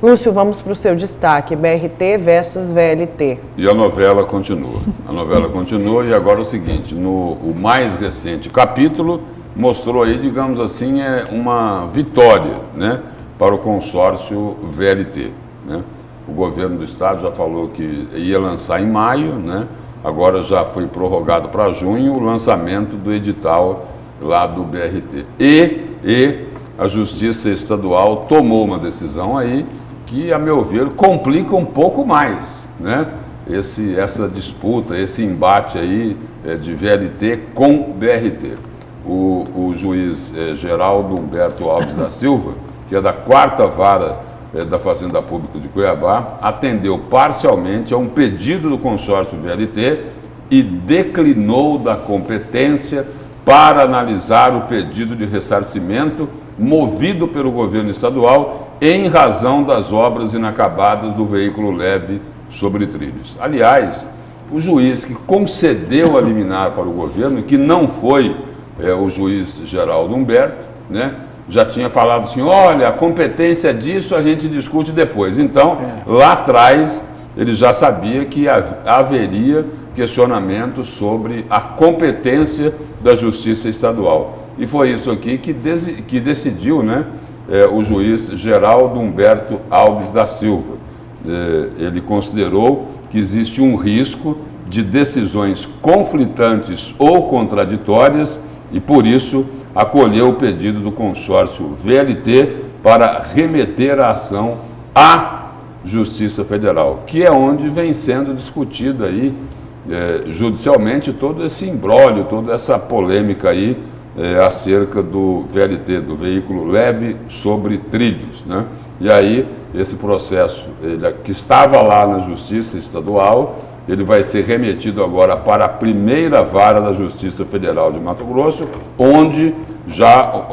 Lúcio, vamos para o seu destaque, BRT versus VLT. E a novela continua. A novela continua e agora é o seguinte, o mais recente capítulo mostrou aí, digamos assim, uma vitória, né, para o consórcio VLT, né? O governo do estado já falou que ia lançar em maio, né? Agora já foi prorrogado para junho o lançamento do edital lá do BRT. E a Justiça Estadual tomou uma decisão aí que, a meu ver, complica um pouco mais, né? Essa disputa, esse embate aí de VLT com BRT. O juiz Geraldo Humberto Alves da Silva, que é da 4ª Vara da Fazenda Pública de Cuiabá, atendeu parcialmente a um pedido do consórcio VLT e declinou da competência para analisar o pedido de ressarcimento movido pelo governo estadual em razão das obras inacabadas do veículo leve sobre trilhos. Aliás, o juiz que concedeu a liminar para o governo, que não foi o juiz Geraldo Humberto, né, já tinha falado assim, olha, a competência disso a gente discute depois. Então, lá atrás, ele já sabia que haveria questionamento sobre a competência da Justiça Estadual. E foi isso aqui que decidiu, né, o juiz Geraldo Humberto Alves da Silva. Ele considerou que existe um risco de decisões conflitantes ou contraditórias e, por isso, acolheu o pedido do consórcio VLT para remeter a ação à Justiça Federal, que é onde vem sendo discutida aí judicialmente todo esse imbróglio, toda essa polêmica aí acerca do VLT, do veículo leve sobre trilhos, né? E aí esse processo que estava lá na Justiça Estadual, ele vai ser remetido agora para a 1ª Vara da Justiça Federal de Mato Grosso, onde já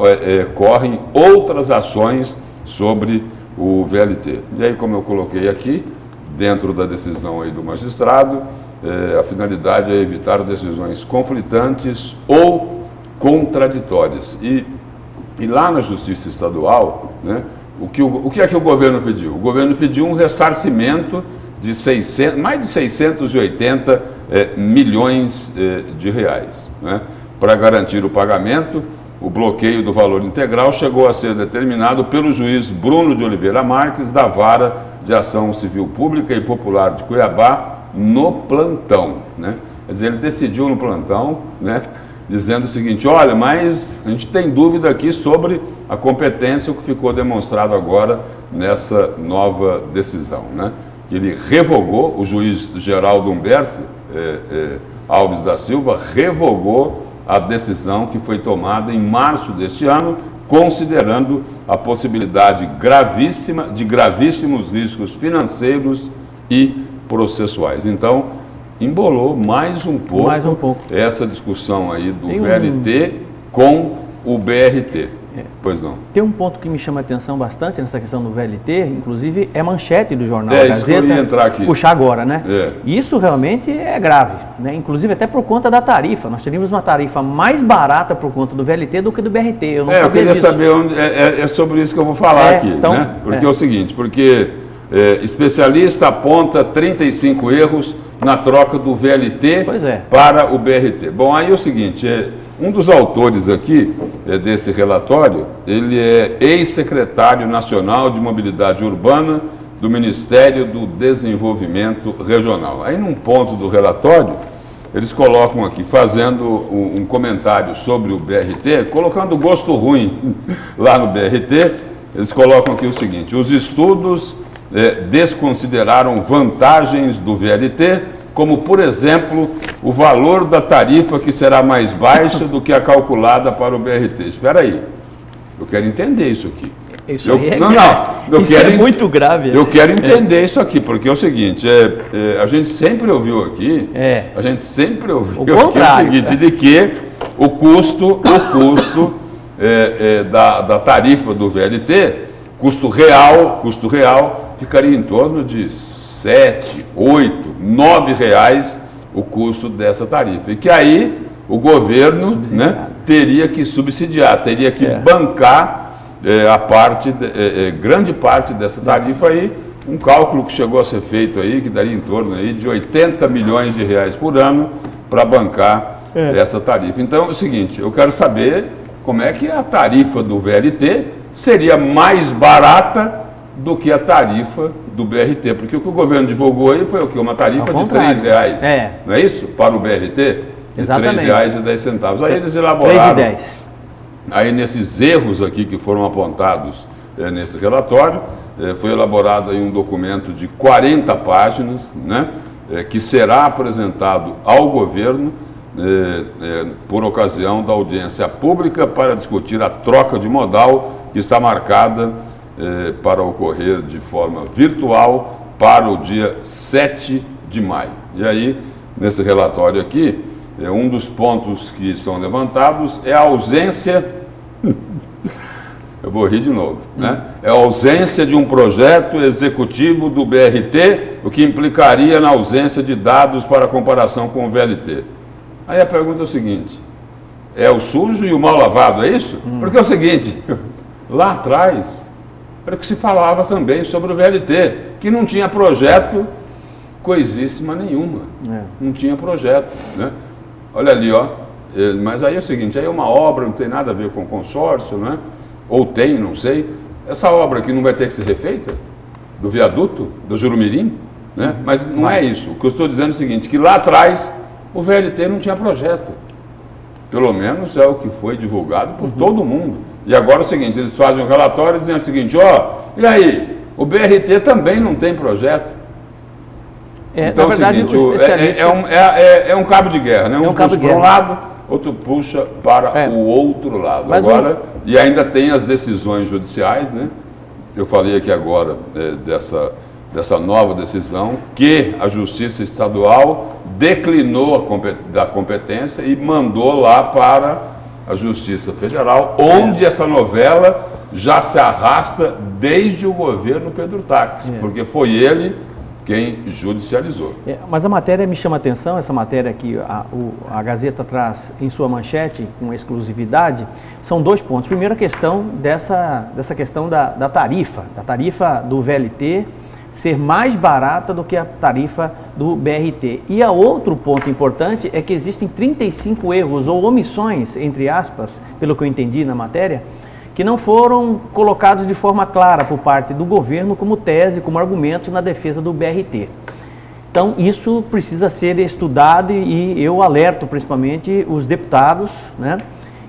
correm outras ações sobre o VLT. E aí, como eu coloquei aqui, dentro da decisão aí do magistrado, a finalidade é evitar decisões conflitantes ou contraditórias. E lá na Justiça Estadual, né, o que é que o governo pediu? O governo pediu um ressarcimento de mais de 680 milhões de reais, né? Para garantir o pagamento, o bloqueio do valor integral chegou a ser determinado pelo juiz Bruno de Oliveira Marques, da Vara de Ação Civil Pública e Popular de Cuiabá, no plantão, né? Quer dizer, ele decidiu no plantão, né, dizendo o seguinte, olha, mas a gente tem dúvida aqui sobre a competência, o que ficou demonstrado agora nessa nova decisão, né? Ele revogou, o juiz Geraldo Humberto Alves da Silva revogou a decisão que foi tomada em março deste ano, considerando a possibilidade gravíssima de gravíssimos riscos financeiros e processuais. Então, embolou mais um pouco essa discussão aí do VLT com o BRT. Pois não. Tem um ponto que me chama a atenção bastante nessa questão do VLT, inclusive é manchete do jornal A Gazeta, puxar agora, né? Isso realmente é grave, né? Inclusive até por conta da tarifa. Nós teríamos uma tarifa mais barata por conta do VLT do que do BRT. Eu queria saber onde é sobre isso que eu vou falar aqui, então, né? Porque é o seguinte, especialista aponta 35 erros na troca do VLT para o BRT. Bom, aí é o seguinte, um dos autores aqui desse relatório, ele é ex-secretário nacional de mobilidade urbana do Ministério do Desenvolvimento Regional. Aí num ponto do relatório, eles colocam aqui, fazendo um comentário sobre o BRT, colocando gosto ruim lá no BRT, eles colocam aqui o seguinte, os estudos desconsideraram vantagens do VLT, como, por exemplo, o valor da tarifa que será mais baixa do que a calculada para o BRT. Espera aí, eu quero entender isso aqui. Isso é muito grave. Eu quero entender isso aqui, porque é o seguinte, a gente sempre ouviu aqui, o seguinte, de que o custo da tarifa do VLT, custo real, ficaria em torno de 7, 8, 9 reais o custo dessa tarifa. E que aí o governo, né, teria que subsidiar, teria que bancar grande parte dessa tarifa aí, um cálculo que chegou a ser feito aí, que daria em torno aí de 80 milhões de reais por ano para bancar essa tarifa. Então é o seguinte, eu quero saber como é que a tarifa do VLT seria mais barata do que a tarifa do BRT, porque o que o governo divulgou aí foi o quê? Uma tarifa de R$3, não é isso? Para o BRT, de R$3,10. Aí eles elaboraram, R$3,10. Aí nesses erros aqui que foram apontados nesse relatório, foi elaborado aí um documento de 40 páginas, né, que será apresentado ao governo por ocasião da audiência pública para discutir a troca de modal que está marcada para ocorrer de forma virtual para o dia 7 de maio. E aí, nesse relatório aqui, um dos pontos que são levantados é a ausência, eu vou rir de novo, né? É a ausência de um projeto executivo do BRT, o que implicaria na ausência de dados para comparação com o VLT. Aí a pergunta é o seguinte, é o sujo e o mal lavado, é isso? Porque é o seguinte, lá atrás, era que se falava também sobre o VLT, que não tinha projeto coisíssima nenhuma, não tinha projeto, né? Olha ali, ó, mas aí é o seguinte, aí é uma obra, não tem nada a ver com consórcio, né? Ou tem, não sei, essa obra aqui não vai ter que ser refeita, do viaduto, do Jurumirim, né? Mas não é isso, o que eu estou dizendo é o seguinte, que lá atrás o VLT não tinha projeto, pelo menos é o que foi divulgado por todo mundo. E agora é o seguinte, eles fazem um relatório dizendo o seguinte, ó, e aí, o BRT também não tem projeto. Então na verdade, é o seguinte, é um cabo de guerra, né? Um puxa para um lado, outro puxa para o outro lado. Mas agora, e ainda tem as decisões judiciais, né? Eu falei aqui agora dessa nova decisão que a Justiça Estadual declinou da competência e mandou lá para a Justiça Federal, onde essa novela já se arrasta desde o governo Pedro Taques, porque foi ele quem judicializou. Mas a matéria me chama a atenção, essa matéria que a Gazeta traz em sua manchete com exclusividade, são dois pontos. Primeiro, a questão dessa questão da tarifa do VLT ser mais barata do que a tarifa do BRT. E a outro ponto importante é que existem 35 erros ou omissões, entre aspas, pelo que eu entendi na matéria, que não foram colocados de forma clara por parte do governo como tese, como argumento na defesa do BRT. Então, isso precisa ser estudado e eu alerto principalmente os deputados, né,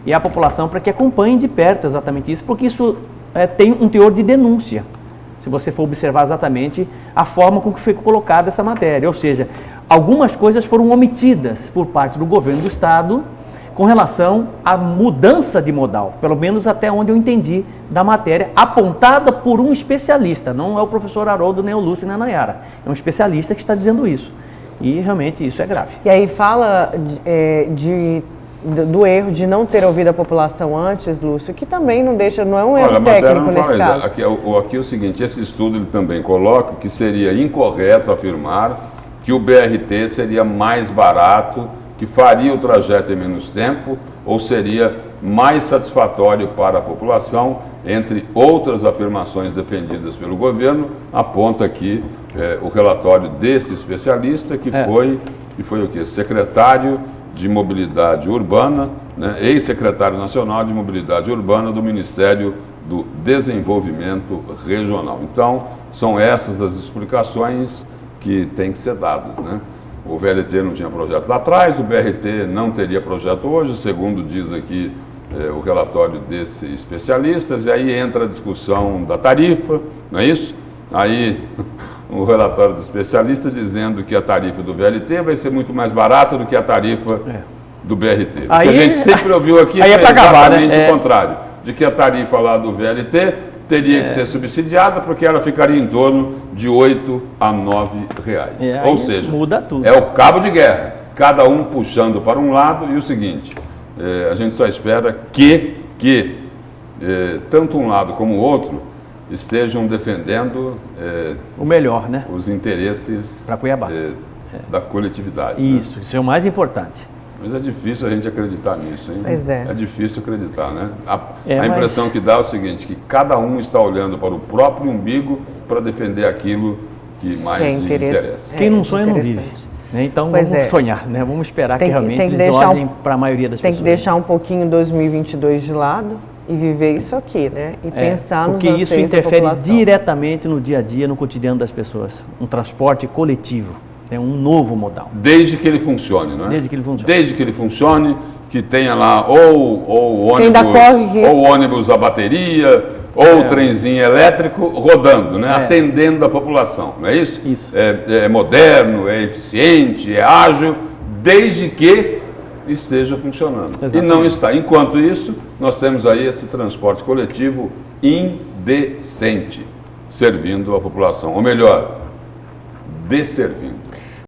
e a população para que acompanhem de perto exatamente isso, porque isso tem um teor de denúncia, se você for observar exatamente a forma com que foi colocada essa matéria. Ou seja, algumas coisas foram omitidas por parte do governo do Estado com relação à mudança de modal, pelo menos até onde eu entendi da matéria, apontada por um especialista, não é o professor Haroldo, nem o Lúcio, nem a Nayara, é um especialista que está dizendo isso, e realmente isso é grave. E aí fala do erro de não ter ouvido a população antes, Lúcio, que também não é um erro técnico nesse caso. Aqui é o seguinte, esse estudo ele também coloca que seria incorreto afirmar que o BRT seria mais barato, que faria o trajeto em menos tempo ou seria mais satisfatório para a população, entre outras afirmações defendidas pelo governo, aponta aqui o relatório desse especialista que foi o quê? Secretário de Mobilidade Urbana, né? Ex-secretário nacional de Mobilidade Urbana do Ministério do Desenvolvimento Regional. Então, são essas as explicações que têm que ser dadas, né? O VLT não tinha projeto lá atrás, o BRT não teria projeto hoje, segundo diz aqui o relatório desses especialistas, e aí entra a discussão da tarifa, não é isso? Aí o relatório do especialista dizendo que a tarifa do VLT vai ser muito mais barata do que a tarifa do BRT. Aí, o que a gente sempre ouviu aqui é exatamente o contrário, de que a tarifa lá do VLT teria que ser subsidiada porque ela ficaria em torno de R$8 a R$9. Ou seja, muda tudo. É o cabo de guerra, cada um puxando para um lado e o seguinte, a gente só espera que tanto um lado como o outro estejam defendendo o melhor, né? Os interesses para Cuiabá. Da coletividade. Isso é o mais importante. Mas é difícil a gente acreditar nisso, hein? Pois é. É difícil acreditar, né? A impressão que dá é o seguinte, que cada um está olhando para o próprio umbigo para defender aquilo que mais lhe interessa. Quem não sonha não vive. Então vamos sonhar, né? Vamos esperar que realmente eles olhem para a maioria das pessoas. Tem que deixar um pouquinho 2022 de lado e viver isso aqui, né? E pensar nos anseios da população. Porque isso interfere diretamente no dia a dia, no cotidiano das pessoas. Um transporte coletivo, é um novo modal. Desde que ele funcione, não é? Desde que ele funcione. Desde que ele funcione, que tenha lá ou ônibus a bateria, ou o trenzinho elétrico rodando, né? Atendendo a população, não é isso? Isso. É moderno, é eficiente, é ágil, desde que esteja funcionando. Exatamente. E não está. Enquanto isso, nós temos aí esse transporte coletivo indecente, servindo a população. Ou melhor, desservindo.